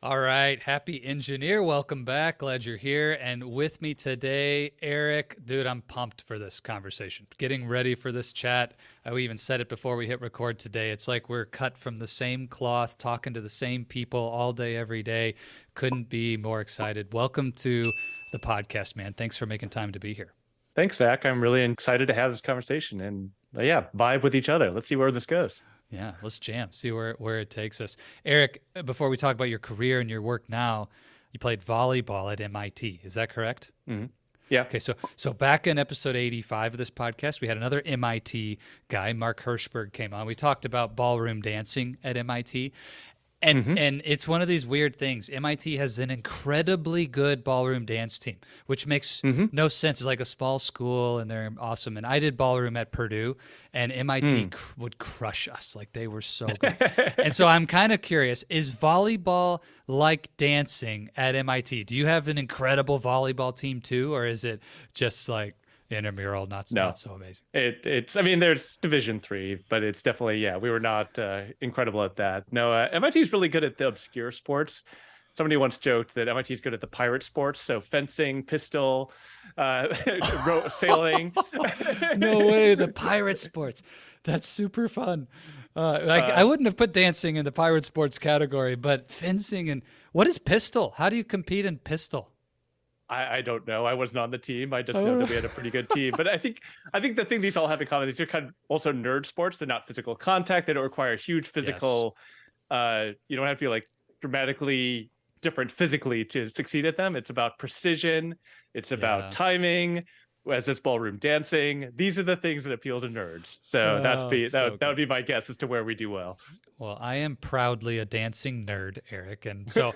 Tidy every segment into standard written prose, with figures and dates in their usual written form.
All right. Happy engineer. Welcome back. Glad you're here. And with me today, Eric. Dude, I'm pumped for this conversation. Getting ready for this chat. We even said it before we hit record today. It's like we're cut from the same cloth, talking to the same people all day, every day. Couldn't be more excited. Welcome to the podcast, man. Thanks for making time to be here. Thanks, Zach. I'm really excited to have this conversation and yeah, vibe with each other. Let's see where this goes. Yeah, let's jam, see where it takes us. Eric, before we talk about your career and your work now, you played volleyball at MIT. Is that correct? hmm Yeah. Okay, so back in episode 85 of this podcast, we had another MIT guy, Mark Hirschberg, came on. We talked about ballroom dancing at MIT. And hmm and it's one of these weird things. MIT has an incredibly good ballroom dance team, which makes hmm no sense. It's like a small school and they're awesome. And I did ballroom at Purdue, and MIT Mm. would crush us. Like they were so good. And so I'm kind of curious, is volleyball like dancing at MIT? Do you have an incredible volleyball team too, or is it just like intramural, No, not so amazing? it's, I mean, there's Division 3, but it's definitely, yeah, we were not incredible at that. No, MIT is really good at the obscure sports. Somebody once joked that MIT is good at the pirate sports. So fencing, pistol, uh, sailing. No way, the pirate sports. That's super fun. Like I uh, wouldn't have put dancing in the pirate sports category, but fencing and what is pistol? How do you compete in pistol? I don't know. I wasn't on the team. I just know Oh, that we had a pretty good team. But I think the thing these all have in common, these are kind of also nerd sports. They're not physical contact. They don't require huge yes. physical. You don't have to be like dramatically different physically to succeed at them. It's about precision. It's about Yeah. timing. As it's ballroom dancing, these are the things that appeal to nerds. So Oh, so that would good. be my guess as to where we do well. Well, I am proudly a dancing nerd, Eric, and so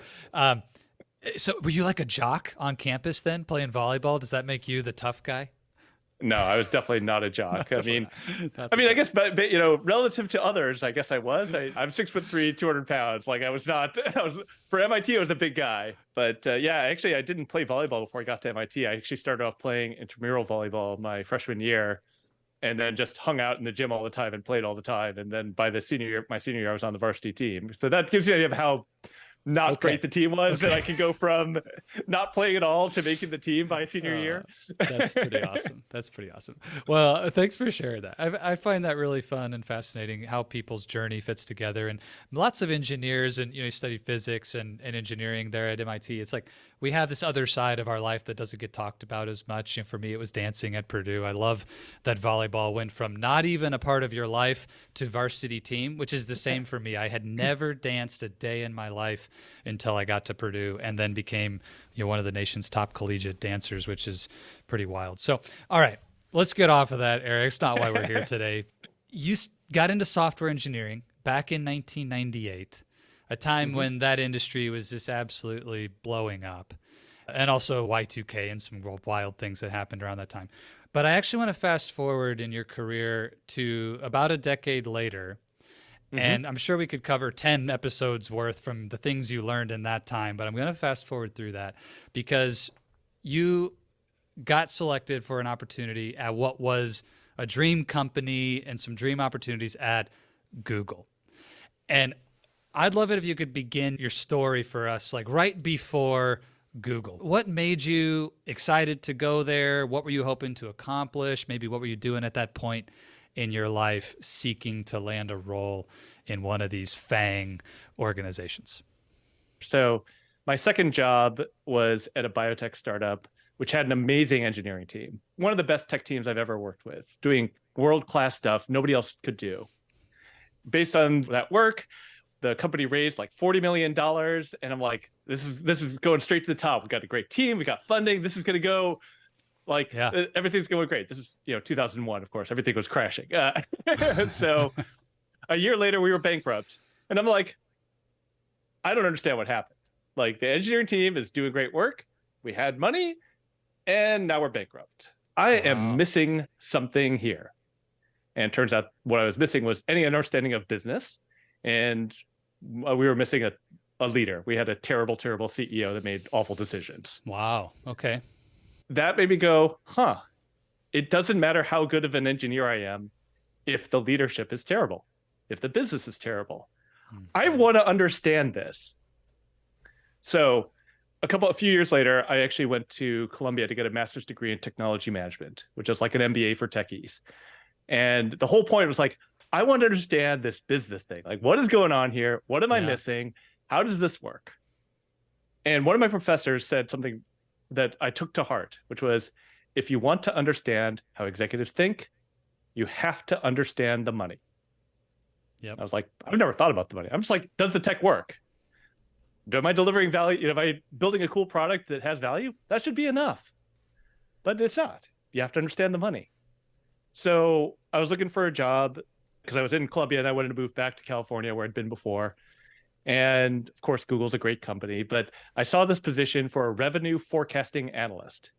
were you like a jock on campus then, playing volleyball? Does that make you the tough guy? No, I was definitely not a jock. Definitely not I the mean, I tough. guess, but relative to others, I guess I was. I'm 6'3", 200 pounds. Like I was not. I was for MIT. I was a big guy, but yeah, actually, I didn't play volleyball before I got to MIT. I actually started off playing intramural volleyball my freshman year, and then just hung out in the gym all the time and played all the time. And then by the senior year, my senior year, I was on the varsity team. So that gives you an idea of how not Okay. great the team was. That Okay. I could go from not playing at all to making the team by senior Uh, year. that's pretty awesome. That's pretty awesome. Well, thanks for sharing that. I find that really fun and fascinating how people's journey fits together. And lots of engineers, and you study physics and engineering there at MIT. It's like we have this other side of our life that doesn't get talked about as much. And for me, it was dancing at Purdue. I love that volleyball went from not even a part of your life to varsity team, which is the same for me. I had never danced a day in my life until I got to Purdue, and then became one of the nation's top collegiate dancers, which is pretty wild. So, all right, let's get off of that, Eric. It's not why we're here today. You got into software engineering back in 1998, a time hmm when that industry was just absolutely blowing up, and also Y2K and some wild things that happened around that time. But I actually want to fast forward in your career to about a decade later, hmm and I'm sure we could cover 10 episodes worth from the things you learned in that time, but I'm going to fast forward through that because you got selected for an opportunity at what was a dream company and some dream opportunities at Google. And I'd love it if you could begin your story for us, like right before Google. What made you excited to go there? What were you hoping to accomplish? Maybe what were you doing at that point in your life seeking to land a role in one of these FANG organizations? So my second job was at a biotech startup, which had an amazing engineering team, one of the best tech teams I've ever worked with, doing world-class stuff nobody else could do. Based on that work, the company raised like $40 million, and I'm like, this is going straight to the top. We got a great team, we got funding. This is going to go like Yeah. everything's going great. This is 2001, of course, everything was crashing. So a year later, we were bankrupt, and I'm like, I don't understand what happened. Like the engineering team is doing great work. We had money, and now we're bankrupt. I am Wow. missing something here. And it turns out what I was missing was any understanding of business. And we were missing a leader. We had a terrible, terrible CEO that made awful decisions. Wow. Okay. That made me go, huh, it doesn't matter how good of an engineer I am if the leadership is terrible, if the business is terrible. I Mhm. want to understand this. So a few years later, I actually went to Columbia to get a master's degree in technology management, which is like an MBA for techies. And the whole point was like, I want to understand this business thing. Like, what is going on here? What am I Yeah. missing? How does this work? And one of my professors said something that I took to heart, which was, if you want to understand how executives think, you have to understand the money. Yep. I was like, I've never thought about the money. I'm just like, does the tech work? Am I delivering value? Am I building a cool product that has value? That should be enough. But it's not. You have to understand the money. So I was looking for a job because I was in Columbia and I wanted to move back to California where I'd been before. And of course, Google's a great company, but I saw this position for a revenue forecasting analyst.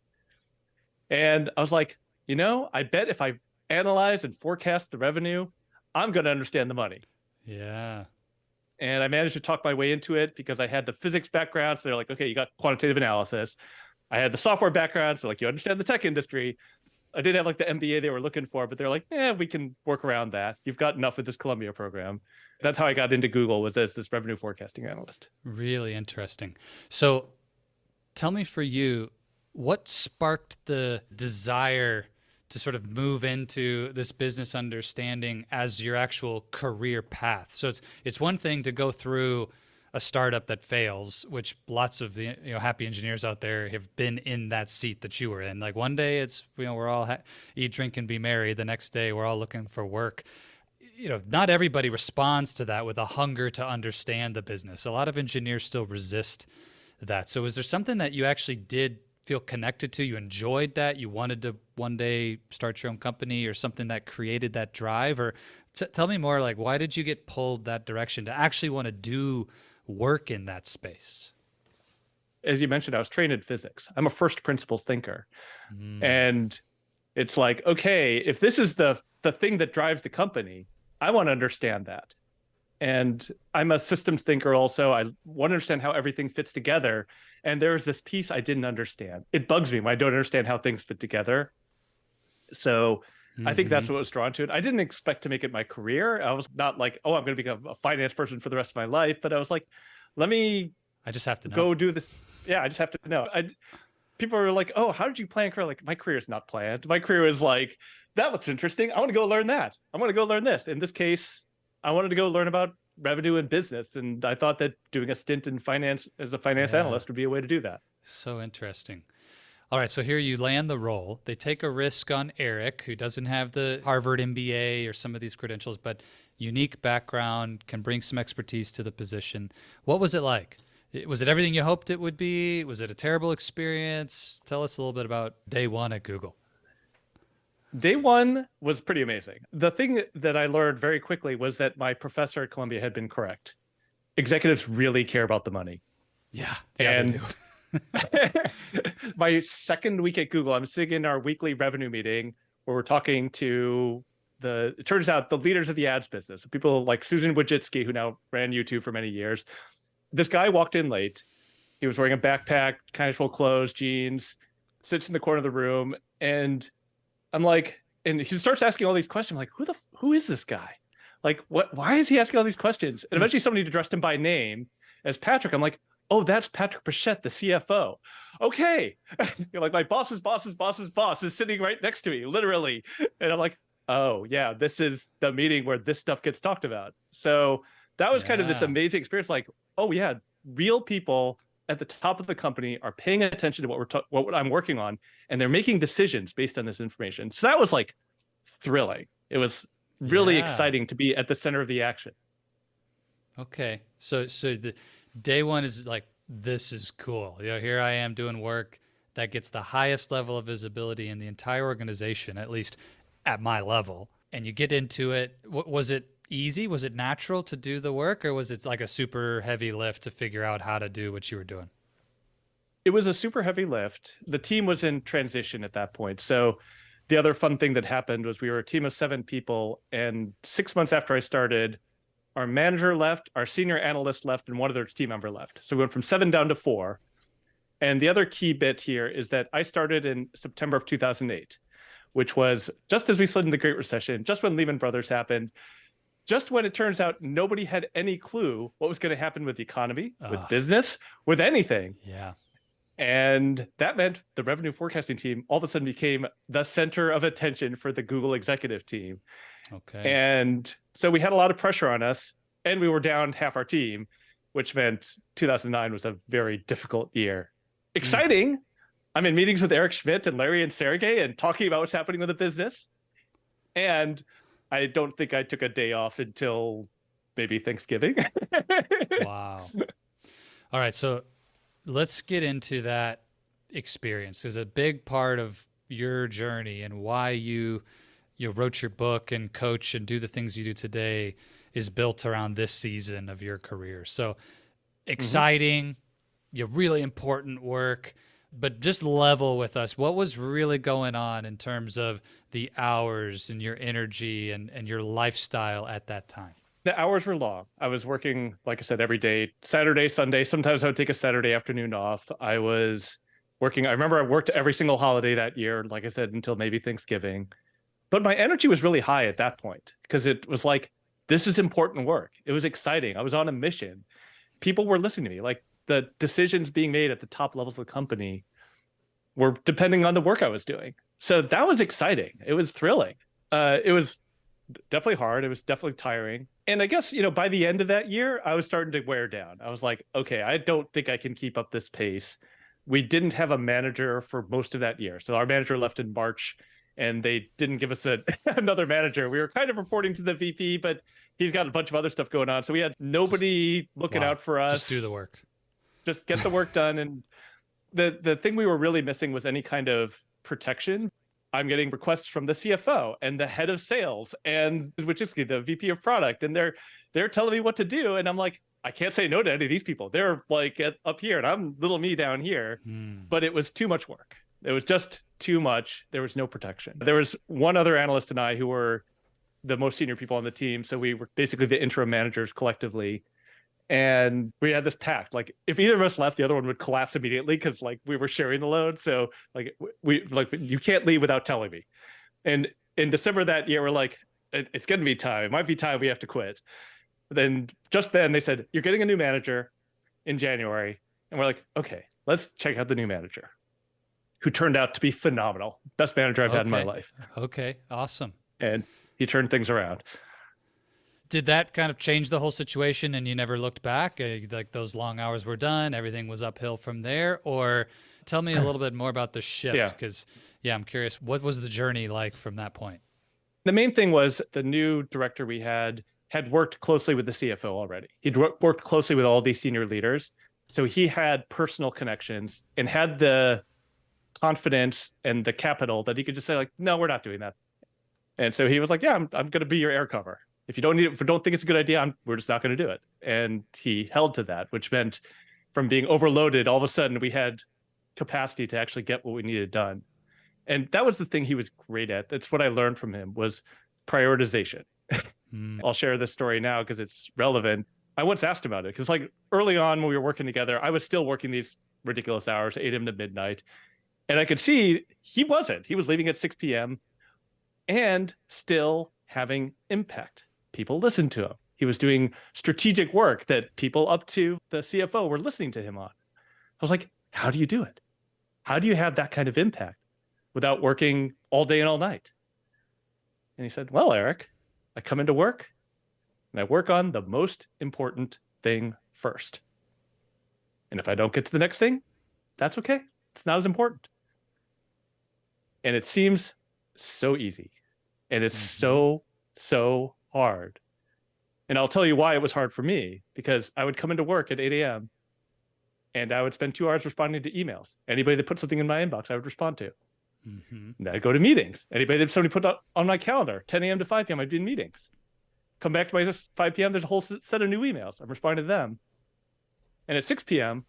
And I was like, I bet if I analyze and forecast the revenue, I'm going to understand the money. Yeah. And I managed to talk my way into it because I had the physics background. So they're like, okay, you got quantitative analysis. I had the software background. So like, you understand the tech industry. I didn't have like the MBA they were looking for, but they're like, we can work around that. You've got enough with this Columbia program. That's how I got into Google, was as this revenue forecasting analyst. Really interesting. So tell me, for you, what sparked the desire to sort of move into this business understanding as your actual career path? So it's one thing to go through a startup that fails, which lots of the happy engineers out there have been in that seat that you were in. Like one day it's we're all eat, drink, and be merry. The next day we're all looking for work. Not everybody responds to that with a hunger to understand the business. A lot of engineers still resist that. So is there something that you actually did feel connected to? You enjoyed that? You wanted to one day start your own company, or something that created that drive? Or tell me more, like, why did you get pulled that direction to actually want to do work in that space? As you mentioned, I was trained in physics. I'm a first principles thinker. And it's like, okay, if this is the thing that drives the company, I want to understand that. And I'm a systems thinker also. I want to understand how everything fits together. And there's this piece I didn't understand. It bugs me when I don't understand how things fit together. So I think that's what was drawn to it. I didn't expect to make it my career. I was not like, I'm going to become a finance person for the rest of my life. But I was like, I just have to go do this. Yeah, I just have to know. People are like, how did you plan a career? Like, my career is not planned. My career is like, that looks interesting. I want to go learn that. I want to go learn this. In this case, I wanted to go learn about revenue and business. And I thought that doing a stint in finance as a finance analyst would be a way to do that. So interesting. All right, so here you land the role. They take a risk on Eric, who doesn't have the Harvard MBA or some of these credentials, but unique background, can bring some expertise to the position. What was it like? Was it everything you hoped it would be? Was it a terrible experience? Tell us a little bit about day one at Google. Day one was pretty amazing. The thing that I learned very quickly was that my professor at Columbia had been correct. Executives really care about the money. Yeah, and they do. My second week at Google, I'm sitting in our weekly revenue meeting where we're talking to it turns out the leaders of the ads business, people like Susan Wojcicki, who now ran YouTube for many years. This guy walked in late. He was wearing a backpack, casual clothes, jeans, sits in the corner of the room. And I'm like, and he starts asking all these questions. I'm like, who is this guy? Like, why is he asking all these questions? And eventually somebody addressed him by name as Patrick. I'm like, that's Patrick Pichette, the CFO. Okay. Like, my boss's boss's boss's boss is sitting right next to me, literally. And I'm like, yeah, this is the meeting where this stuff gets talked about. So that was kind of this amazing experience. Like, yeah, real people at the top of the company are paying attention to what I'm working on, and they're making decisions based on this information. So that was like thrilling. It was really exciting to be at the center of the action. Okay. So the day one is like, this is cool. Here I am doing work that gets the highest level of visibility in the entire organization, at least at my level. And you get into it. Was it easy? Was it natural to do the work, or was it like a super heavy lift to figure out how to do what you were doing? It was a super heavy lift. The team was in transition at that point. So the other fun thing that happened was we were a team of 7 people. And 6 months after I started, our manager left, our senior analyst left, and one other team member left. So we went from 7 down to 4. And the other key bit here is that I started in September of 2008, which was just as we slid into the Great Recession, just when Lehman Brothers happened. just when it turns out nobody had any clue what was going to happen with the economy, with Ugh. business, with anything. Yeah. And that meant the revenue forecasting team all of a sudden became the center of attention for the Google executive team. Okay. And so we had a lot of pressure on us, and we were down half our team, which meant 2009 was a very difficult year. Exciting. I'm in meetings with Eric Schmidt and Larry and Sergey and talking about what's happening with the business. And I don't think I took a day off until maybe Thanksgiving. Wow. All right. So let's get into that experience, because a big part of your journey and why you wrote your book and coach and do the things you do today is built around this season of your career. So exciting, really important work, but just level with us. What was really going on in terms of the hours and your energy and your lifestyle at that time? The hours were long. I was working, like I said, every day, Saturday, Sunday. Sometimes I would take a Saturday afternoon off. I was working. I remember I worked every single holiday that year, like I said, until maybe Thanksgiving. But my energy was really high at that point because it was like, this is important work. It was exciting. I was on a mission. People were listening to me. Like the decisions being made at the top levels of the company were depending on the work I was doing. So that was exciting. It was thrilling. It was definitely hard. It was definitely tiring. And I guess, by the end of that year, I was starting to wear down. I was like, okay, I don't think I can keep up this pace. We didn't have a manager for most of that year. So our manager left in March, and they didn't give us another manager. We were kind of reporting to the VP, but he's got a bunch of other stuff going on. So we had nobody looking out for us. Just do the work. Just get the work done. And the thing we were really missing was any kind of protection. I'm getting requests from the CFO and the head of sales and which is the VP of product, and they're telling me what to do, and I'm like, I can't say no to any of these people. They're like up here, and I'm little me down here. But it was too much work. It was just too much. There was no protection. There was one other analyst and I who were the most senior people on the team, so we were basically the interim managers collectively. And we had this pact, like if either of us left, the other one would collapse immediately because like we were sharing the load. So like you can't leave without telling me. And in December that year, we're like, it's going to be time. It might be time we have to quit. Then they said, you're getting a new manager in January. And we're like, okay, let's check out the new manager, who turned out to be phenomenal. Best manager I've had in my life. Okay. Awesome. And he turned things around. Did that kind of change the whole situation and you never looked back? Like those long hours were done, everything was uphill from there? Or tell me a little bit more about the shift, because I'm curious, what was the journey like from that point? The main thing was the new director we had worked closely with the CFO already. He'd worked closely with all these senior leaders. So he had personal connections and had the confidence and the capital that he could just say like, no, we're not doing that. And so he was like, yeah, I'm going to be your air cover. If you don't need it, if you don't think it's a good idea, we're just not going to do it. And he held to that, which meant from being overloaded, all of a sudden we had capacity to actually get what we needed done. And that was the thing he was great at. That's what I learned from him was prioritization. I'll share this story now because it's relevant. I once asked about it because like early on when we were working together, I was still working these ridiculous hours, 8 a.m. to midnight. And I could see he wasn't. He was leaving at 6 p.m. and still having impact. People listened to him. He was doing strategic work that people up to the CFO were listening to him on. I was like, how do you do it? How do you have that kind of impact without working all day and all night? And he said, well, Eric, I come into work and I work on the most important thing first. And if I don't get to the next thing, that's okay. It's not as important. And it seems so easy. And it's so hard. And I'll tell you why it was hard for me, because I would come into work at 8 a.m. and I would spend 2 hours responding to emails. Anybody that put something in my inbox, I would respond to. And I'd go to meetings. Anybody that somebody put on my calendar, 10 a.m. to 5 p.m., I'd be in meetings. Come back to my 5 p.m., there's a whole set of new emails. I'm responding to them. And at 6 p.m.,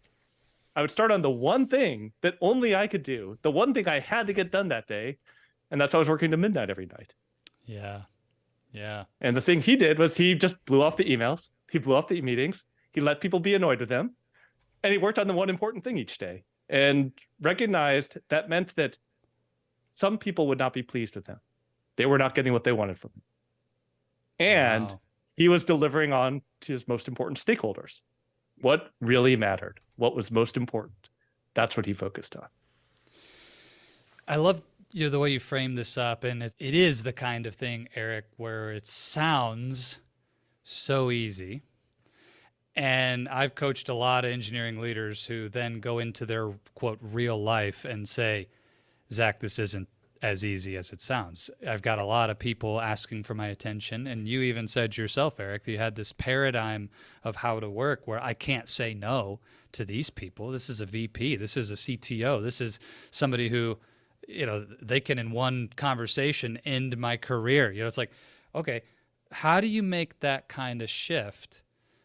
I would start on the one thing that only I could do, the one thing I had to get done that day. And that's why I was working to midnight every night. Yeah. And the thing he did was he just blew off the emails. He blew off the meetings. He let people be annoyed with them. And he worked on the one important thing each day and recognized that meant that some people would not be pleased with him. They were not getting what they wanted from him. And He was delivering on to his most important stakeholders. What really mattered? What was most important? That's what he focused on. I love the way you frame this up, and it is the kind of thing, Eric, where it sounds so easy. And I've coached a lot of engineering leaders who then go into their quote real life and say, Zach, this isn't as easy as it sounds. I've got a lot of people asking for my attention. And you even said yourself, Eric, that you had this paradigm of how to work where I can't say no to these people. This is a VP. This is a CTO. This is somebody who, they can in one conversation end my career. It's like, okay, how do you make that kind of shift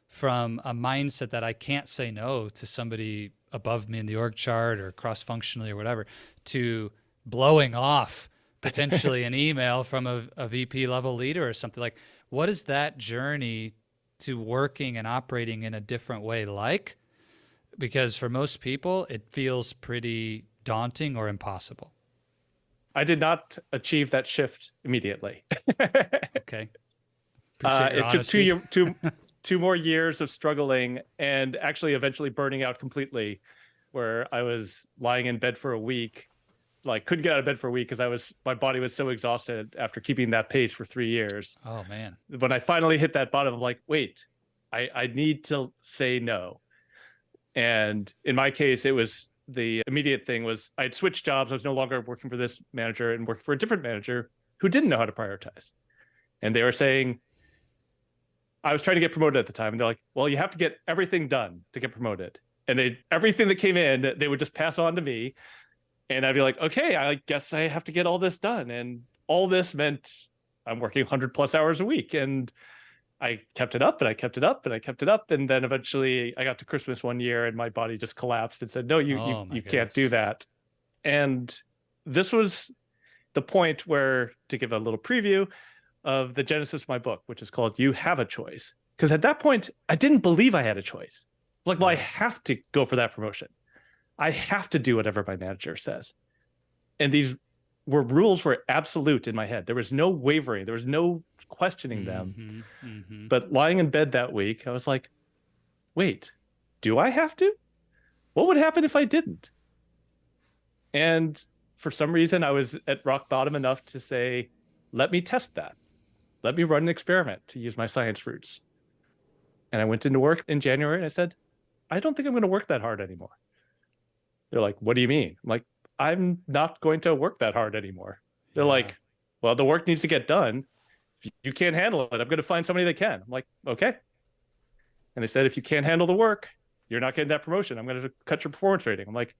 from a mindset that I can't say no to somebody above me in the org chart or cross-functionally or whatever, to blowing off potentially an email from a VP level leader or something? Like, what is that journey to working and operating in a different way like? Because for most people, it feels pretty daunting or impossible. I did not achieve that shift immediately. Okay. Appreciate your honesty. It took two more years of struggling and actually eventually burning out completely, where I was lying in bed for a week, like couldn't get out of bed for a week because my body was so exhausted after keeping that pace for 3 years. Oh man. When I finally hit that bottom, I'm like, wait, I need to say no. And in my case, it was the immediate thing was I'd switched jobs. I was no longer working for this manager and working for a different manager who didn't know how to prioritize. And they were saying, I was trying to get promoted at the time. And they're like, well, you have to get everything done to get promoted. And everything that came in, they would just pass on to me. And I'd be like, okay, I guess I have to get all this done. And all this meant I'm working 100+ hours a week. And I kept it up and I kept it up and I kept it up. And then eventually I got to Christmas one year and my body just collapsed and said, no, you can't do that. And this was the point where, to give a little preview of the genesis of my book, which is called You Have a Choice. Because at that point, I didn't believe I had a choice. Like, well, I have to go for that promotion. I have to do whatever my manager says. And these rules were absolute in my head. There was no wavering. There was no questioning them. But lying in bed that week, I was like, wait, do I have to? What would happen if I didn't? And for some reason, I was at rock bottom enough to say, let me test that. Let me run an experiment, to use my science roots. And I went into work in January and I said, I don't think I'm going to work that hard anymore. They're like, what do you mean? I'm like, I'm not going to work that hard anymore. They're like, well, the work needs to get done. If you can't handle it, I'm going to find somebody that can. I'm like, okay. And they said, if you can't handle the work, you're not getting that promotion. I'm going to cut your performance rating. I'm like,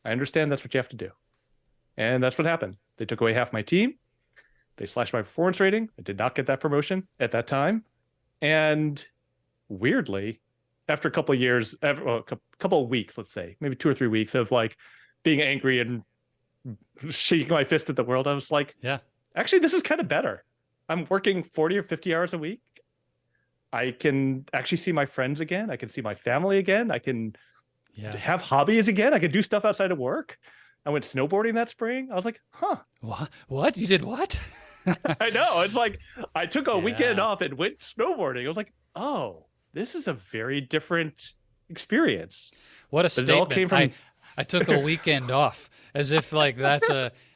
I understand that's what you have to do. And that's what happened. They took away half my team. They slashed my performance rating. I did not get that promotion at that time. And weirdly, after a couple of years, a couple of weeks, let's say, maybe 2 or 3 weeks of like being angry and shaking my fist at the world, I was like, yeah, actually, this is kind of better. I'm working 40 or 50 hours a week. I can actually see my friends again. I can see my family again. I can have hobbies again. I can do stuff outside of work. I went snowboarding that spring. I was like, huh. What? You did what? I know. It's like I took a weekend off and went snowboarding. I was like, oh, this is a very different experience. What a statement. I took a weekend off, as if like that's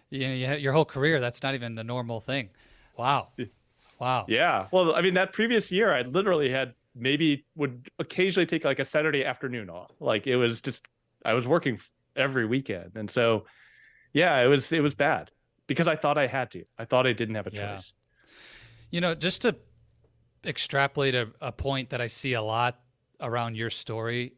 your whole career. That's not even the normal thing. Wow. Yeah. Well, I mean, that previous year, I literally would occasionally take like a Saturday afternoon off. Like it was just, I was working every weekend. And so, yeah, it was bad because I thought I had to. I thought I didn't have a choice. Just to extrapolate a point that I see a lot around your story,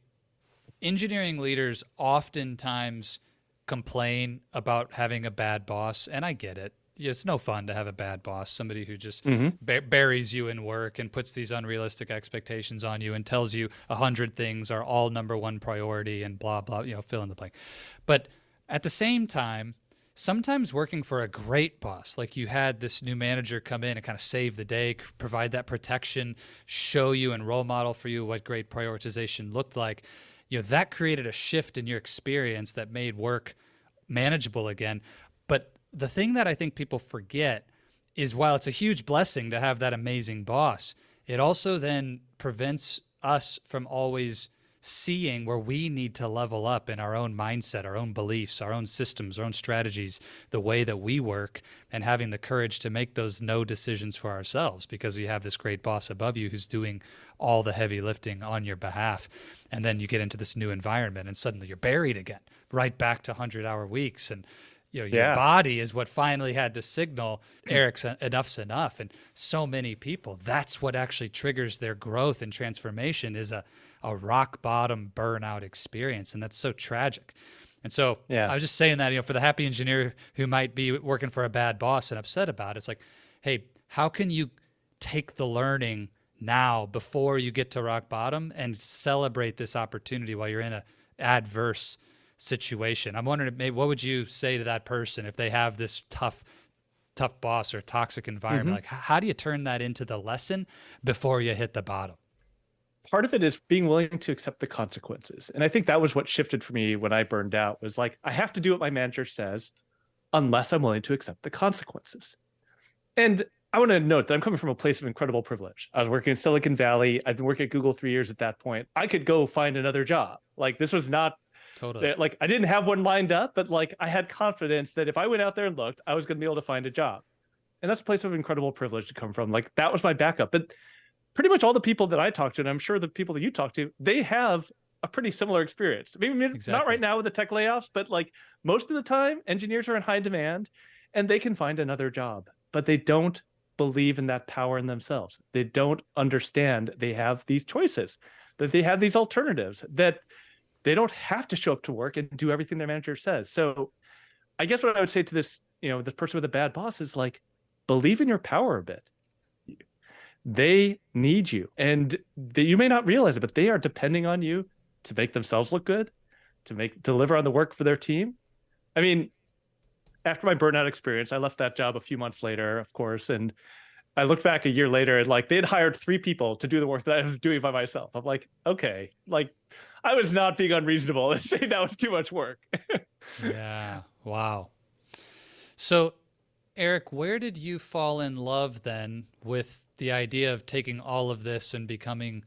engineering leaders oftentimes complain about having a bad boss, and I get it. It's no fun to have a bad boss, somebody who just buries you in work and puts these unrealistic expectations on you and tells you 100 things are all number one priority and blah, blah, fill in the blank. But at the same time, sometimes working for a great boss, like you had this new manager come in and kind of save the day, provide that protection, show you and role model for you what great prioritization looked like, that created a shift in your experience that made work manageable again. But the thing that I think people forget is while it's a huge blessing to have that amazing boss, it also then prevents us from always seeing where we need to level up in our own mindset, our own beliefs, our own systems, our own strategies, the way that we work, and having the courage to make those no decisions for ourselves because we have this great boss above you who's doing all the heavy lifting on your behalf. And then you get into this new environment and suddenly you're buried again, right back to 100-hour weeks. And your Yeah. body is what finally had to signal, Eric's enough's enough. And so many people, that's what actually triggers their growth and transformation is a rock bottom burnout experience. And that's so tragic. And so Yeah. I was just saying that, for the happy engineer who might be working for a bad boss and upset about it, it's like, hey, how can you take the learning now before you get to rock bottom and celebrate this opportunity while you're in a adverse situation? I'm wondering, maybe what would you say to that person if they have this tough boss or toxic environment? Like, how do you turn that into the lesson before you hit the bottom? Part of it is being willing to accept the consequences. And I think that was what shifted for me when I burned out, was like, I have to do what my manager says unless I'm willing to accept the consequences. And I want to note that I'm coming from a place of incredible privilege. I was working in Silicon Valley. I've been working at Google 3 years at that point. I could go find another job. Like, this was not Totally. like, I didn't have one lined up, but like, I had confidence that if I went out there and looked, I was going to be able to find a job. And that's a place of incredible privilege to come from. Like, that was my backup. But pretty much all the people that I talk to, and I'm sure the people that you talk to, they have a pretty similar experience. Maybe not right now with the tech layoffs, but like most of the time, engineers are in high demand and they can find another job, but they don't believe in that power in themselves. They don't understand they have these choices, that they have these alternatives, that they don't have to show up to work and do everything their manager says. So I guess what I would say to this, this person with a bad boss is like, believe in your power a bit. They need you, and you may not realize it, but they are depending on you to make themselves look good, to deliver on the work for their team. I mean, after my burnout experience, I left that job a few months later, of course, and I looked back a year later and like they'd hired 3 people to do the work that I was doing by myself. I'm like, okay, like I was not being unreasonable and saying that was too much work. Yeah. Wow. So, Eric, where did you fall in love then with the idea of taking all of this and becoming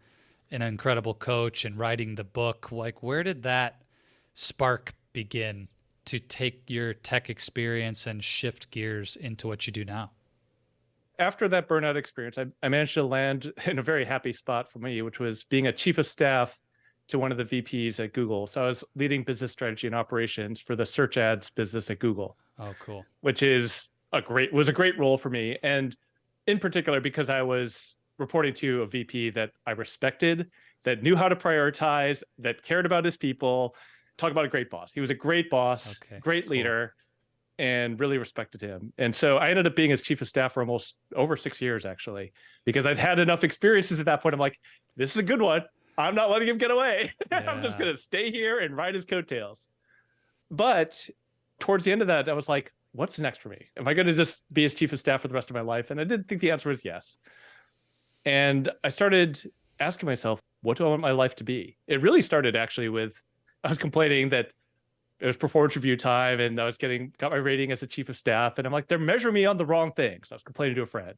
an incredible coach and writing the book? Like, where did that spark begin to take your tech experience and shift gears into what you do now? After that burnout experience, I managed to land in a very happy spot for me, which was being a chief of staff to one of the VPs at Google. So I was leading business strategy and operations for the search ads business at Google. Oh, cool. Which was a great role for me. And in particular, because I was reporting to a VP that I respected, that knew how to prioritize, that cared about his people. Talk about a great boss. He was a great boss, great leader, and really respected him. And so I ended up being his chief of staff for almost over 6 years, actually, because I'd had enough experiences at that point. I'm like, this is a good one. I'm not letting him get away. Yeah. I'm just going to stay here and ride his coattails. But towards the end of that, I was like, what's next for me? Am I going to just be his chief of staff for the rest of my life? And I didn't think the answer was yes. And I started asking myself, what do I want my life to be? It really started actually with, I was complaining that it was performance review time and I was got my rating as a chief of staff. And I'm like, they're measuring me on the wrong things. I was complaining to a friend.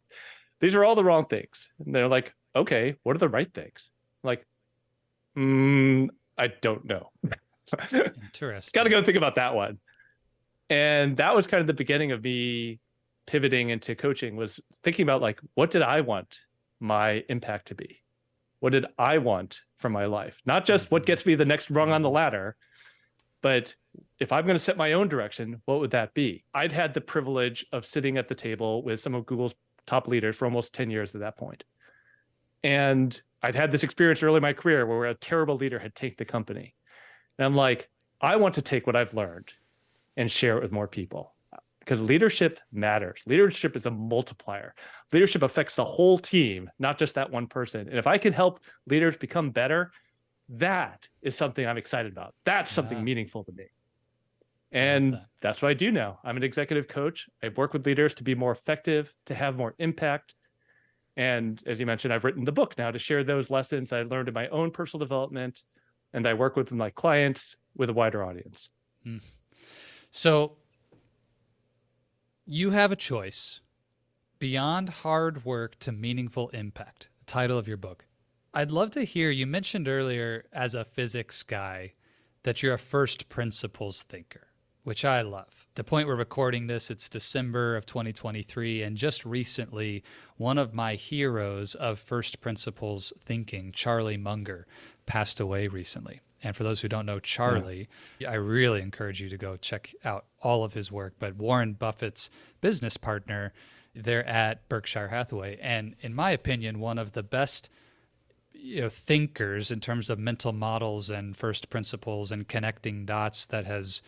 These are all the wrong things. And they're like, okay, what are the right things? I'm like, I don't know. Interesting. Got to go think about that one. And that was kind of the beginning of me pivoting into coaching, was thinking about like, what did I want my impact to be? What did I want from my life? Not just what gets me the next rung on the ladder, but if I'm going to set my own direction, what would that be? I'd had the privilege of sitting at the table with some of Google's top leaders for almost 10 years at that point. And I'd had this experience early in my career where a terrible leader had taken the company. And I'm like, I want to take what I've learned and share it with more people, because leadership matters. Leadership is a multiplier. Leadership affects the whole team, not just that one person. And if I can help leaders become better, that is something I'm excited about. That's something meaningful to me. And that's what I do now. I'm an executive coach. I work with leaders to be more effective, to have more impact. And as you mentioned, I've written the book now to share those lessons I learned in my own personal development, and I work with my clients with a wider audience. So you have a choice beyond hard work to meaningful impact. title of your book. I'd love to hear, you mentioned earlier as a physics guy that you're a first principles thinker, which I love. The point we're recording this, it's December of 2023. And just recently, one of my heroes of first principles thinking, Charlie Munger, passed away recently. And for those who don't know Charlie, I really encourage you to go check out all of his work. But Warren Buffett's business partner, they're at Berkshire Hathaway. And in my opinion, one of the best thinkers in terms of mental models and first principles and connecting dots that has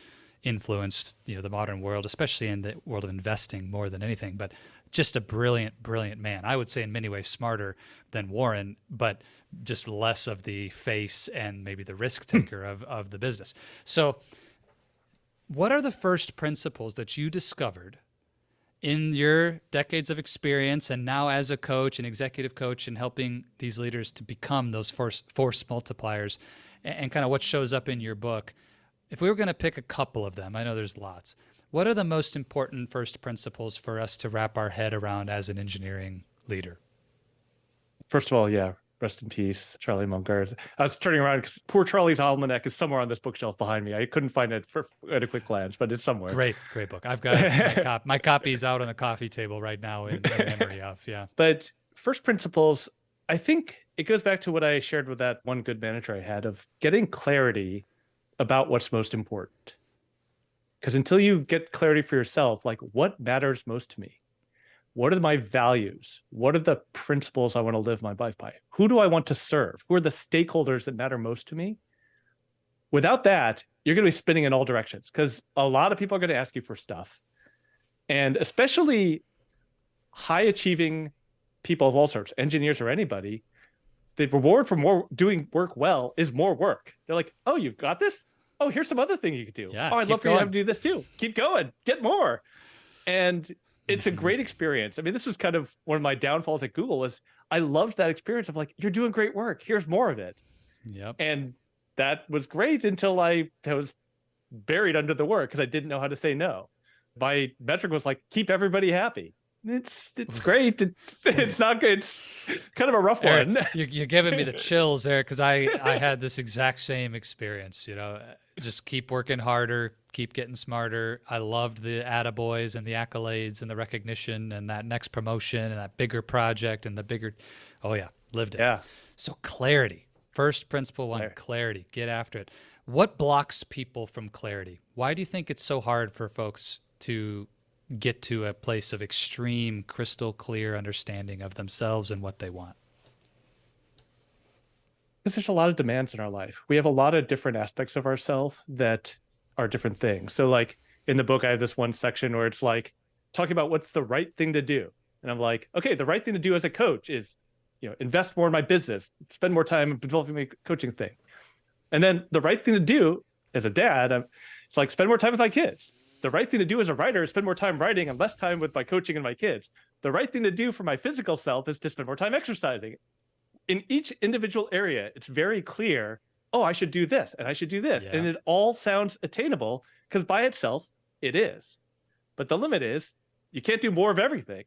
influenced the modern world, especially in the world of investing more than anything. But just a brilliant, brilliant man. I would say in many ways smarter than Warren, but just less of the face and maybe the risk taker of the business. So what are the first principles that you discovered in your decades of experience and now as a coach, an executive coach, and helping these leaders to become those force multipliers, and kind of what shows up in your book? If we were going to pick a couple of them, I know there's lots, what are the most important first principles for us to wrap our head around as an engineering leader? First of all, rest in peace, Charlie Munger. I was turning around because poor Charlie's almanac is somewhere on this bookshelf behind me. I couldn't find it at a quick glance, but it's somewhere. Great book. I've got my copy's out on the coffee table right now in memory of, But first principles, I think it goes back to what I shared with that one good manager I had of getting clarity about what's most important. Because until you get clarity for yourself, like what matters most to me? What are my values? What are the principles I want to live my life by? Who do I want to serve? Who are the stakeholders that matter most to me? Without that, you're going to be spinning in all directions because a lot of people are going to ask you for stuff. And especially high achieving people of all sorts, engineers or anybody, the reward for doing work well is more work. They're like, oh, you've got this? Oh, here's some other thing you could do. Yeah, oh, I'd love for you to do this too. Keep going, get more. And it's a great experience. I mean, this was kind of one of my downfalls at Google was I loved that experience of like, you're doing great work. Here's more of it. Yep. And that was great until I was buried under the work because I didn't know how to say no. My metric was like, keep everybody happy. It's great. It's not good. It's kind of a rough one. You're giving me the chills there because I had this exact same experience. Just keep working harder, keep getting smarter. I loved the attaboys and the accolades and the recognition and that next promotion and that bigger project and the bigger. Oh yeah, lived it. Yeah. So clarity. First principle one, clarity. Get after it. What blocks people from clarity? Why do you think it's so hard for folks to get to a place of extreme, crystal clear understanding of themselves and what they want? Because there's a lot of demands in our life. We have a lot of different aspects of ourselves that are different things. So like in the book, I have this one section where it's like talking about what's the right thing to do. And I'm like, okay, the right thing to do as a coach is, invest more in my business, spend more time developing my coaching thing. And then the right thing to do as a dad, it's like spend more time with my kids. The right thing to do as a writer is spend more time writing and less time with my coaching and my kids. The right thing to do for my physical self is to spend more time exercising. In each individual area, it's very clear, oh, I should do this and I should do this. Yeah. And it all sounds attainable because by itself, it is. But the limit is you can't do more of everything.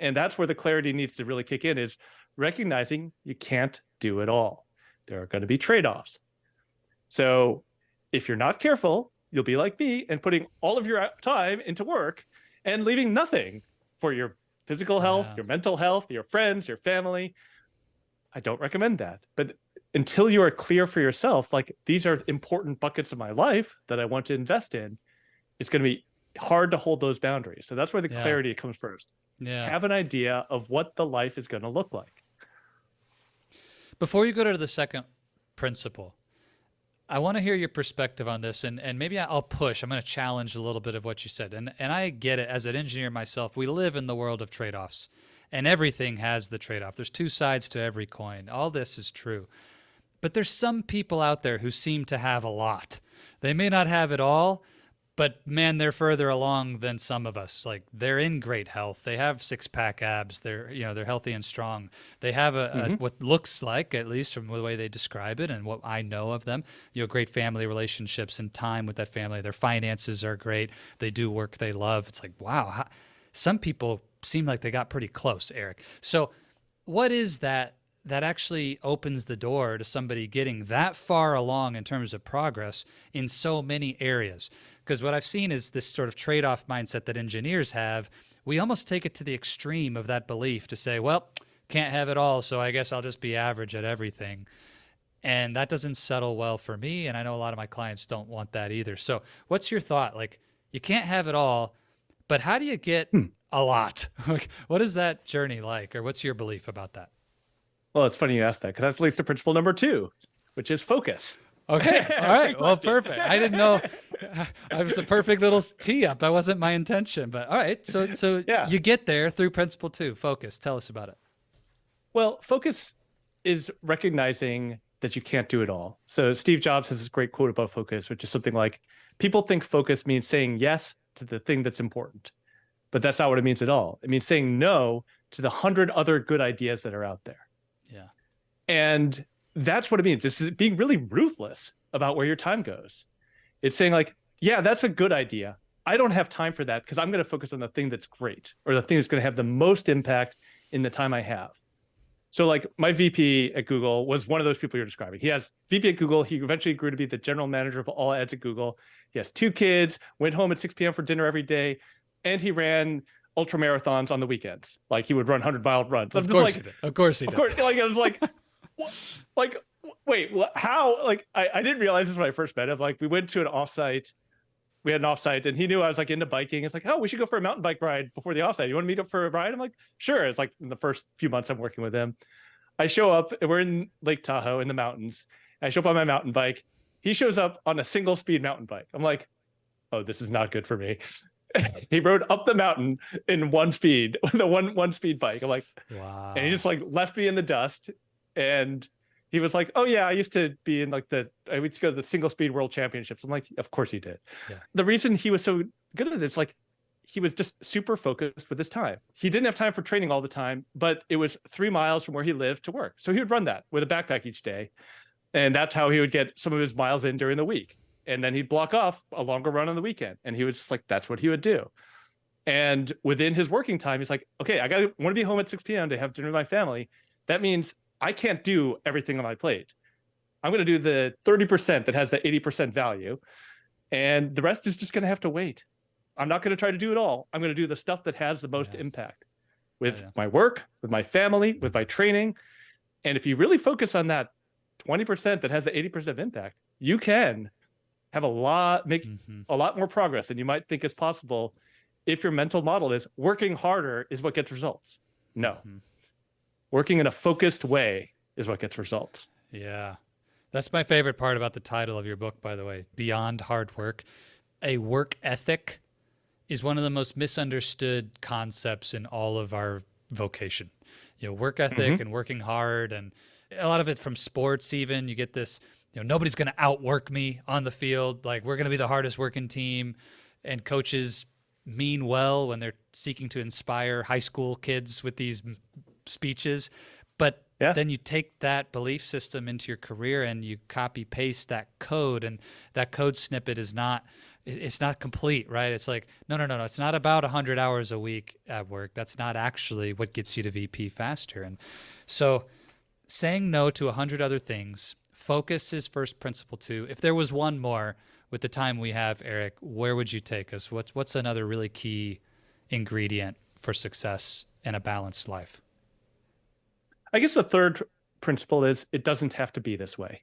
And that's where the clarity needs to really kick in, is recognizing you can't do it all. There are going to be trade-offs. So if you're not careful, you'll be like me and putting all of your time into work and leaving nothing for your physical health, your mental health, your friends, your family. I don't recommend that. But until you are clear for yourself, like these are important buckets of my life that I want to invest in, it's going to be hard to hold those boundaries. So that's where the clarity comes first. Yeah. Have an idea of what the life is going to look like. Before you go to the second principle, I want to hear your perspective on this, and maybe I'll push. I'm going to challenge a little bit of what you said. And I get it. As an engineer myself, we live in the world of trade-offs, and everything has the trade-off. There's two sides to every coin. All this is true. But there's some people out there who seem to have a lot. They may not have it all, but man, they're further along than some of us. Like they're in great health. They have six-pack abs. They're healthy and strong. They have what looks like, at least from the way they describe it and what I know of them, great family relationships and time with that family. Their finances are great. They do work they love. It's like, wow, some people seem like they got pretty close, Eric. So what is that actually opens the door to somebody getting that far along in terms of progress in so many areas? Because what I've seen is this sort of trade-off mindset that engineers have. We almost take it to the extreme of that belief to say, well, can't have it all, so I guess I'll just be average at everything. And that doesn't settle well for me. And I know a lot of my clients don't want that either. So what's your thought? Like, you can't have it all, but how do you get a lot? Like, what is that journey like? Or what's your belief about that? Well, it's funny you asked that because that leads to principle number 2, which is focus. Okay. All right. Well, perfect. I didn't know I was a perfect little tee up. That wasn't my intention, but all right. So Yeah. you get there through principle 2, focus. Tell us about it. Well, focus is recognizing that you can't do it all. So Steve Jobs has this great quote about focus, which is something like, people think focus means saying yes to the thing that's important, but that's not what it means at all. It means saying no to the 100 other good ideas that are out there. Yeah. And that's what it means. This is being really ruthless about where your time goes. It's saying like, yeah, that's a good idea. I don't have time for that because I'm going to focus on the thing that's great or the thing that's going to have the most impact in the time I have. So like my VP at Google was one of those people you're describing. He has VP at Google. He eventually grew to be the general manager of all ads at Google. He has 2 kids, went home at 6 p.m. for dinner every day, and he ran ultra marathons on the weekends. Like he would run 100-mile runs. Of course he did. Of course he did. Of course, like I was like, what? Like, wait, how? Like I didn't realize this when I first met him. Like we went to an offsite. We had an offsite, and he knew I was like into biking. It's like, oh, we should go for a mountain bike ride before the offsite. You want to meet up for a ride? I'm like, sure. It's like in the first few months I'm working with him. I show up, and we're in Lake Tahoe in the mountains. I show up on my mountain bike. He shows up on a single speed mountain bike. I'm like, oh, this is not good for me. He rode up the mountain in one speed with a one speed bike. I'm like, Wow. and he just like left me in the dust. And he was like, oh yeah, I used to be in like I used to go to the single speed world championships. I'm like, of course he did. Yeah. The reason he was so good at it is like, he was just super focused with his time. He didn't have time for training all the time, but it was 3 miles from where he lived to work. So he would run that with a backpack each day. And that's how he would get some of his miles in during the week. And then he'd block off a longer run on the weekend. And he was just like, that's what he would do. And within his working time, he's like, okay, want to be home at 6 p.m. to have dinner with my family. That means I can't do everything on my plate. I'm going to do the 30% that has the 80% value. And the rest is just going to have to wait. I'm not going to try to do it all. I'm going to do the stuff that has the most impact with my work, with my family, with my training. And if you really focus on that 20% that has the 80% of impact, you can have make a lot more progress than you might think is possible if your mental model is working harder is what gets results. No. Working in a focused way is what gets results. Yeah. That's my favorite part about the title of your book, by the way, Beyond Hard Work. A work ethic is one of the most misunderstood concepts in all of our vocation. You know, work ethic and working hard, and a lot of it from sports even. You get this, nobody's going to outwork me on the field. Like, we're going to be the hardest working team. And coaches mean well when they're seeking to inspire high school kids with these speeches. But then you take that belief system into your career and you copy paste that code, and that code snippet is it's not complete, right? It's like, no. It's not about 100 hours a week at work. That's not actually what gets you to VP faster. And so saying no to 100 other things, focus is first principle 2. If there was one more with the time we have, Eric, where would you take us? What's another really key ingredient for success and a balanced life? I guess the third principle is it doesn't have to be this way.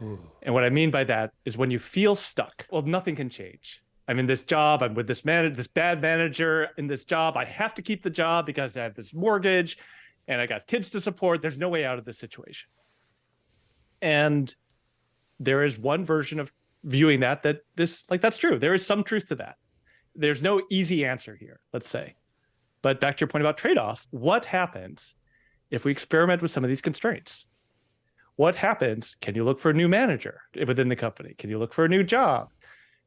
Ooh. And what I mean by that is when you feel stuck, well, nothing can change. I'm in this job. I'm with this bad manager in this job. I have to keep the job because I have this mortgage and I got kids to support. There's no way out of this situation. And there is one version of viewing that's true. There is some truth to that. There's no easy answer here, let's say. But back to your point about trade-offs, what happens if we experiment with some of these constraints? What happens? Can you look for a new manager within the company? Can you look for a new job?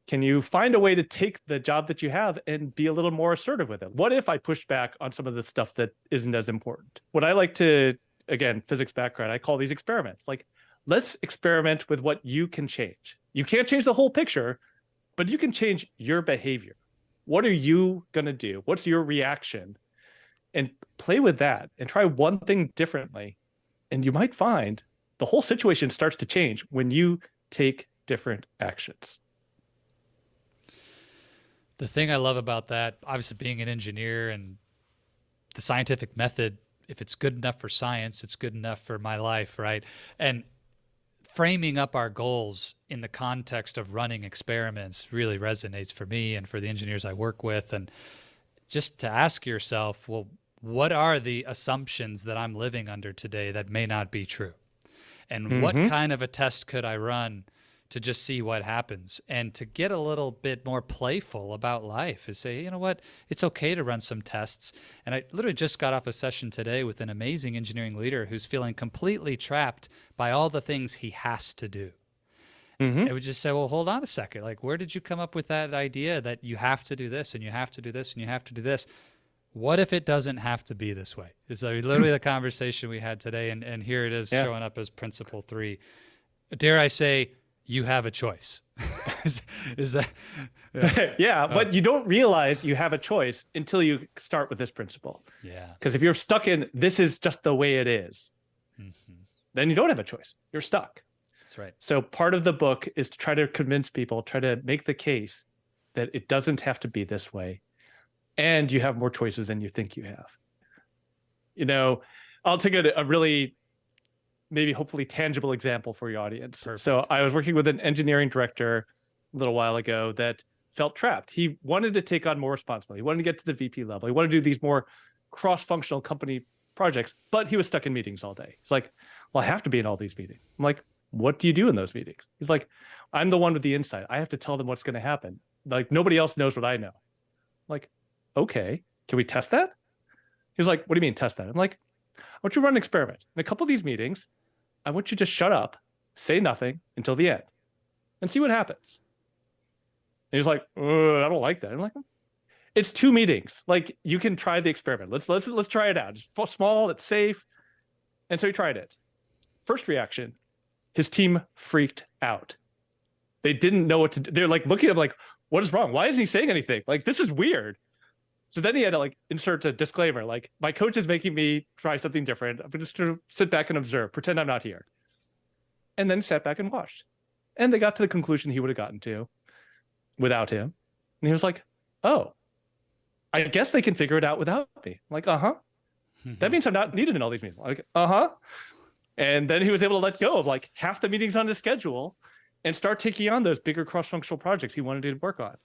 Can you find a way to take the job that you have and be a little more assertive with it? What if I push back on some of the stuff that isn't as important? What I like to, again, physics background, I call these experiments. Like, let's experiment with what you can change. You can't change the whole picture, but you can change your behavior. What are you going to do? What's your reaction and play with that and try one thing differently. And you might find the whole situation starts to change when you take different actions. The thing I love about that, obviously being an engineer and the scientific method, if it's good enough for science, it's good enough for my life, right? And framing up our goals in the context of running experiments really resonates for me and for the engineers I work with. And just to ask yourself, well, what are the assumptions that I'm living under today that may not be true? And what kind of a test could I run to just see what happens, and to get a little bit more playful about life, is say, you know what, it's okay to run some tests. And I literally just got off a session today with an amazing engineering leader who's feeling completely trapped by all the things he has to do. I would just say, well, hold on a second. Like, where did you come up with that idea that you have to do this and you have to do this and you have to do this? What if it doesn't have to be this way? It's literally the conversation we had today. And here it is showing up as principle 3. Dare I say, you have a choice. is that? Yeah. But you don't realize you have a choice until you start with this principle. Yeah. Because if you're stuck in, this is just the way it is, then you don't have a choice. You're stuck. That's right. So part of the book is to try to convince people, try to make the case that it doesn't have to be this way. And you have more choices than you think you have. You know, I'll take a really, maybe hopefully tangible example for your audience. Perfect. So I was working with an engineering director a little while ago that felt trapped. He wanted to take on more responsibility. He wanted to get to the VP level. He wanted to do these more cross-functional company projects, but he was stuck in meetings all day. He's like, well, I have to be in all these meetings. I'm like, what do you do in those meetings? He's like, I'm the one with the insight. I have to tell them what's going to happen. Like, nobody else knows what I know. I'm like, okay, can we test that? He's like, what do you mean test that? I'm like, I want you to run an experiment. In a couple of these meetings, I want you to shut up, say nothing until the end, and see what happens. And he's like, I don't like that. I'm like, it's 2 meetings. Like, you can try the experiment. Let's try it out. It's small, it's safe. And so he tried it. First reaction, his team freaked out. They didn't know what to do. They're like looking at him like, what is wrong? Why isn't he saying anything? Like, this is weird. So then he had to like insert a disclaimer, like, my coach is making me try something different. I'm just going to sit back and observe, pretend I'm not here. And then sat back and watched. And they got to the conclusion he would have gotten to without him. And he was like, oh, I guess they can figure it out without me. I'm like, that means I'm not needed in all these meetings. Like, And then he was able to let go of like half the meetings on his schedule and start taking on those bigger cross-functional projects he wanted to work on.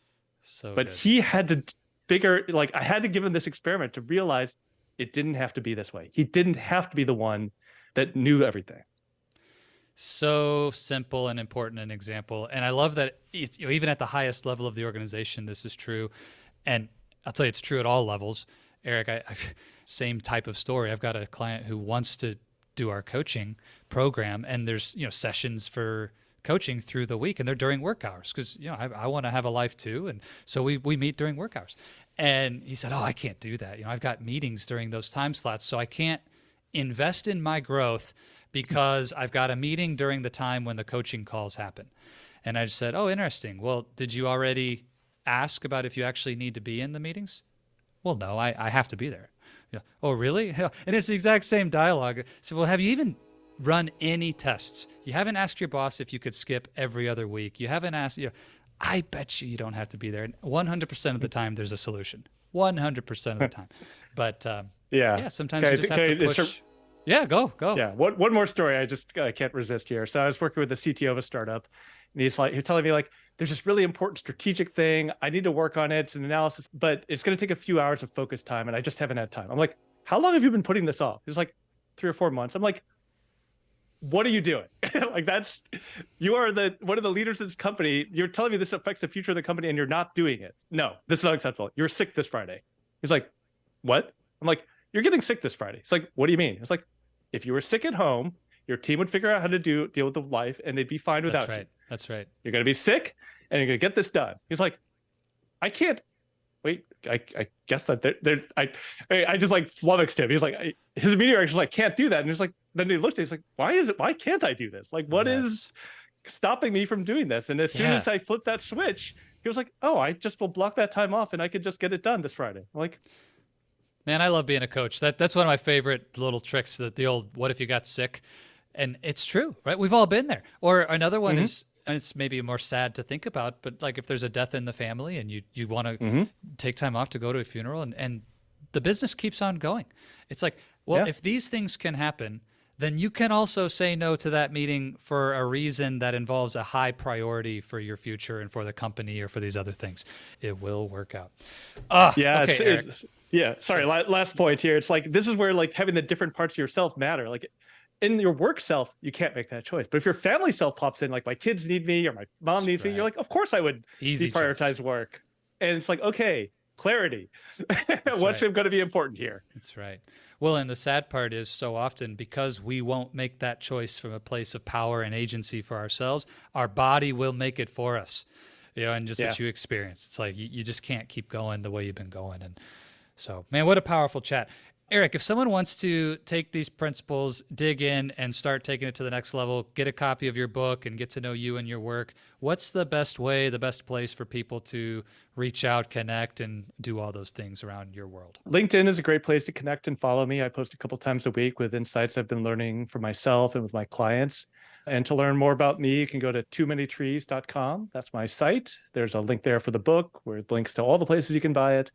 But he had to figure, like, I had to give him this experiment to realize it didn't have to be this way. He didn't have to be the one that knew everything. So simple and important an example. And I love that it's, even at the highest level of the organization, this is true. And I'll tell you, it's true at all levels. Eric, I same type of story. I've got a client who wants to do our coaching program, and there's, sessions for coaching through the week, and they're during work hours because, I want to have a life too. And so we meet during work hours. And he said, I can't do that. I've got meetings during those time slots, so I can't invest in my growth because I've got a meeting during the time when the coaching calls happen. And I just said, oh, interesting. Well, did you already ask about if you actually need to be in the meetings? Well, no, I have to be there. Oh, really? And it's the exact same dialogue. So, well, have you even run any tests? You haven't asked your boss if you could skip every other week. You haven't asked, I bet you don't have to be there. 100% of the time, there's a solution. 100% of the time. But sometimes you just have to push. Yeah, go. Yeah, one more story I can't resist here. So I was working with the CTO of a startup, and he's telling me like, there's this really important strategic thing. I need to work on it. It's an analysis, but it's going to take a few hours of focus time, and I just haven't had time. I'm like, how long have you been putting this off? He's like, 3 or 4 months. I'm like, what are you doing? Like, you are one of the leaders of this company. You're telling me this affects the future of the company and you're not doing it. No, this is not acceptable. You're sick this Friday. He's like, what? I'm like, you're getting sick this Friday. He's like, what do you mean? It's like, if you were sick at home, your team would figure out how to deal with the life and they'd be fine without you. That's right. You're going to be sick and you're going to get this done. He's like, I can't wait. I guess that I just like flummoxed him. He's like, his immediate reaction was like, can't do that. And he's like, then he looked at it, he's like, why can't I do this? Like, what is stopping me from doing this? And as soon as I flipped that switch, he was like, oh, I just will block that time off and I could just get it done this Friday. I'm like, Man, I love being a coach. That's one of my favorite little tricks, that the old "what if you got sick?" And it's true, right? We've all been there. Or another one Mm-hmm. is, and it's maybe more sad to think about, but like if there's a death in the family and you want to Mm-hmm. take time off to go to a funeral, and the business keeps on going. It's like, well, Yeah. if these things can happen, then you can also say no to that meeting for a reason that involves a high priority for your future and for the company or for these other things. It will work out. Yeah. Okay, Eric. Yeah. Sorry. Last point here. It's like, this is where like having the different parts of yourself matter. Like in your work self, you can't make that choice. But if your family self pops in, like my kids need me or my mom That's needs me, you're right. like, of course I would Easy choice. deprioritize work. And it's like, okay, clarity. That's What's right. going to be important here? That's right. Well, and the sad part is, so often, because we won't make that choice from a place of power and agency for ourselves, our body will make it for us. And just Yeah. what you experience. It's like you just can't keep going the way you've been going. And so, man, what a powerful chat. Eric, if someone wants to take these principles, dig in, and start taking it to the next level, get a copy of your book and get to know you and your work, what's the best way, the best place for people to reach out, connect, and do all those things around your world? LinkedIn is a great place to connect and follow me. I post a couple times a week with insights I've been learning for myself and with my clients. And to learn more about me, you can go to toomanytrees.com. That's my site. There's a link there for the book with links to all the places you can buy it.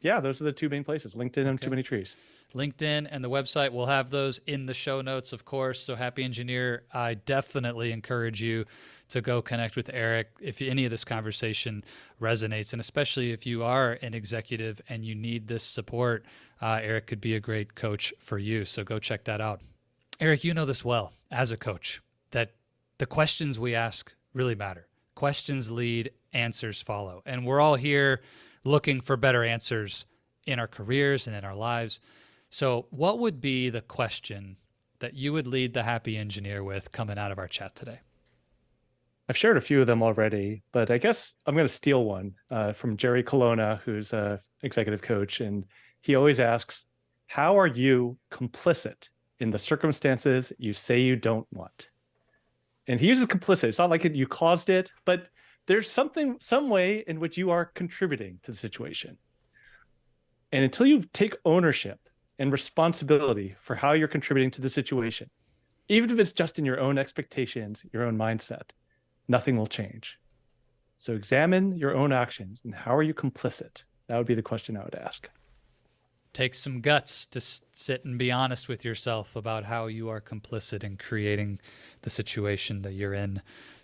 Yeah, those are the two main places, LinkedIn and Too Many Trees. LinkedIn and the website. We'll have those in the show notes, of course. So Happy Engineer, I definitely encourage you to go connect with Eric if any of this conversation resonates. And especially if you are an executive and you need this support, Eric could be a great coach for you. So go check that out. Eric, you know this well as a coach, that the questions we ask really matter. Questions lead, answers follow. And we're all here looking for better answers in our careers and in our lives. So what would be the question that you would lead the Happy Engineer with coming out of our chat today? I've shared a few of them already, but I guess I'm going to steal one from Jerry Colonna, who's an executive coach. And he always asks, how are you complicit in the circumstances you say you don't want? And he uses complicit. It's not like you caused it, but there's some way in which you are contributing to the situation. And until you take ownership and responsibility for how you're contributing to the situation, even if it's just in your own expectations, your own mindset, nothing will change. So examine your own actions and how are you complicit? That would be the question I would ask. Takes some guts to sit and be honest with yourself about how you are complicit in creating the situation that you're in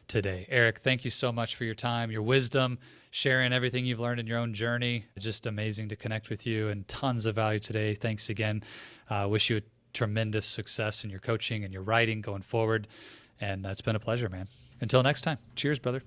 today. Eric, thank you so much for your time, your wisdom, sharing everything you've learned in your own journey. Just amazing to connect with you, and tons of value today. Thanks again. Wish you a tremendous success in your coaching and your writing going forward. And it's been a pleasure, man. Until next time. Cheers, brother.